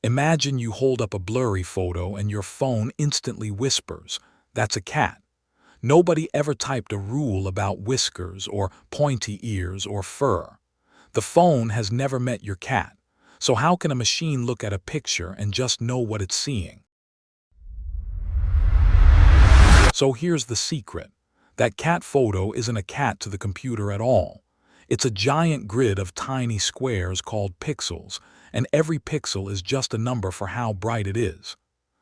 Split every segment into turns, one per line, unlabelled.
Imagine you hold up a blurry photo and your phone instantly whispers, "That's a cat." Nobody ever typed a rule about whiskers or pointy ears or fur. The phone has never met your cat, so how can a machine look at a picture and just know what it's seeing? So here's the secret. That cat photo isn't a cat to the computer at all. It's a giant grid of tiny squares called pixels, and every pixel is just a number for how bright it is.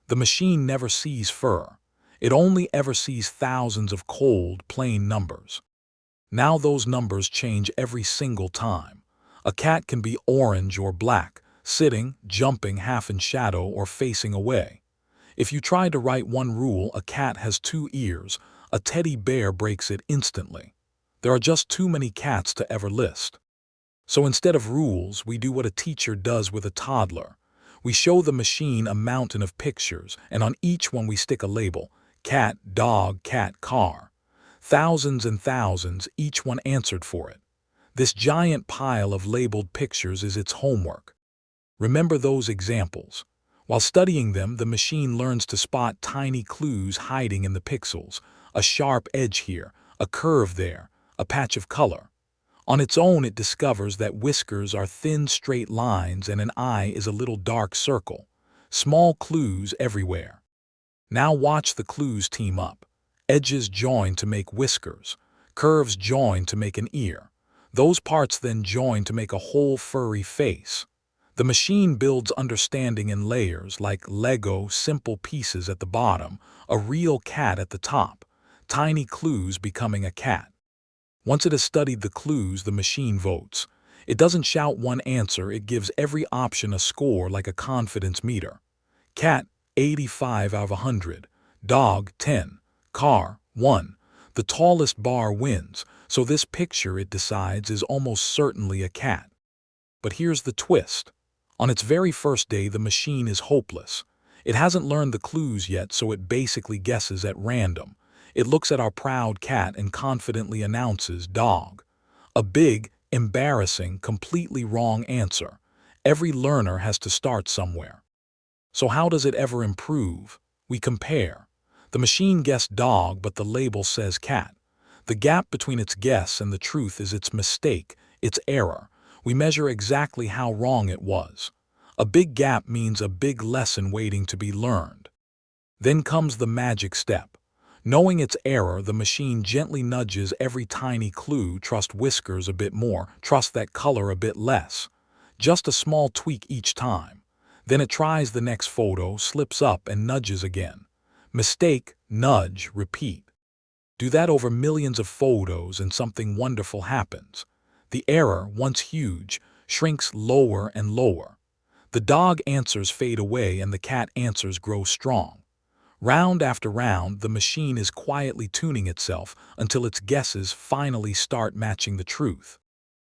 The machine never sees fur. It only ever sees thousands of cold, plain numbers. Now those numbers change every single time. A cat can be orange or black, sitting, jumping, half in shadow, or facing away. If you try to write one rule, a cat has 2 ears, a teddy bear breaks it instantly. There are just too many cats to ever list. So instead of rules, we do what a teacher does with a toddler. We show the machine a mountain of pictures, and on each one we stick a label: cat, dog, cat, car. Thousands and thousands, each one answered for it. This giant pile of labeled pictures is its homework. Remember those examples. While studying them, the machine learns to spot tiny clues hiding in the pixels: a sharp edge here, a curve there, a patch of color. On its own, it discovers that whiskers are thin, straight lines and an eye is a little dark circle. Small clues everywhere. Now watch the clues team up. Edges join to make whiskers. Curves join to make an ear. Those parts then join to make a whole furry face. The machine builds understanding in layers like Lego, simple pieces at the bottom, a real cat at the top, tiny clues becoming a cat. Once it has studied the clues, the machine votes. It doesn't shout one answer, it gives every option a score like a confidence meter. Cat, 85 out of 100. Dog, 10. Car, 1. The tallest bar wins, so this picture, it decides, is almost certainly a cat. But here's the twist. On its very first day, the machine is hopeless. It hasn't learned the clues yet, so it basically guesses at random. It looks at our proud cat and confidently announces dog. A big, embarrassing, completely wrong answer. Every learner has to start somewhere. So how does it ever improve? We compare. The machine guessed dog, but the label says cat. The gap between its guess and the truth is its mistake, its error. We measure exactly how wrong it was. A big gap means a big lesson waiting to be learned. Then comes the magic step. Knowing its error, the machine gently nudges every tiny clue: trust whiskers a bit more, trust that color a bit less. Just a small tweak each time. Then it tries the next photo, slips up and nudges again. Mistake, nudge, repeat. Do that over millions of photos and something wonderful happens. The error, once huge, shrinks lower and lower. The dog answers fade away and the cat answers grow strong. Round after round, the machine is quietly tuning itself until its guesses finally start matching the truth.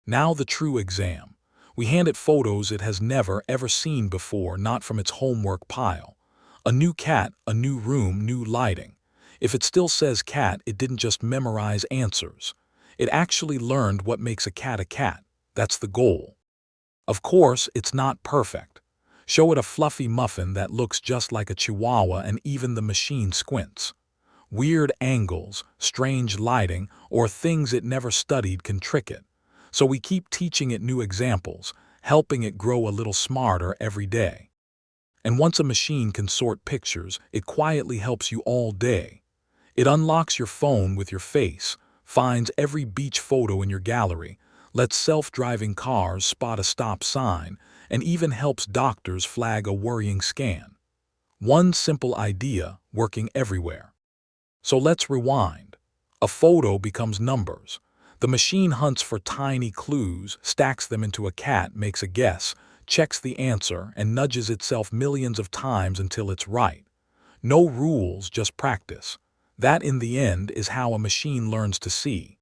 Now the true exam. We hand it photos it has never ever seen before, not from its homework pile. A new cat, a new room, new lighting. If it still says cat, it didn't just memorize answers. It actually learned what makes a cat a cat. That's the goal. Of course, it's not perfect. Show it a fluffy muffin that looks just like a chihuahua and even the machine squints. Weird angles, strange lighting, or things it never studied can trick it. So we keep teaching it new examples, helping it grow a little smarter every day. And once a machine can sort pictures, it quietly helps you all day. It unlocks your phone with your face, finds every beach photo in your gallery, lets self-driving cars spot a stop sign, and even helps doctors flag a worrying scan. One simple idea working everywhere. So let's rewind. A photo becomes numbers. The machine hunts for tiny clues, stacks them into a cat, makes a guess, checks the answer, and nudges itself millions of times until it's right. No rules, just practice. That, in the end, is how a machine learns to see.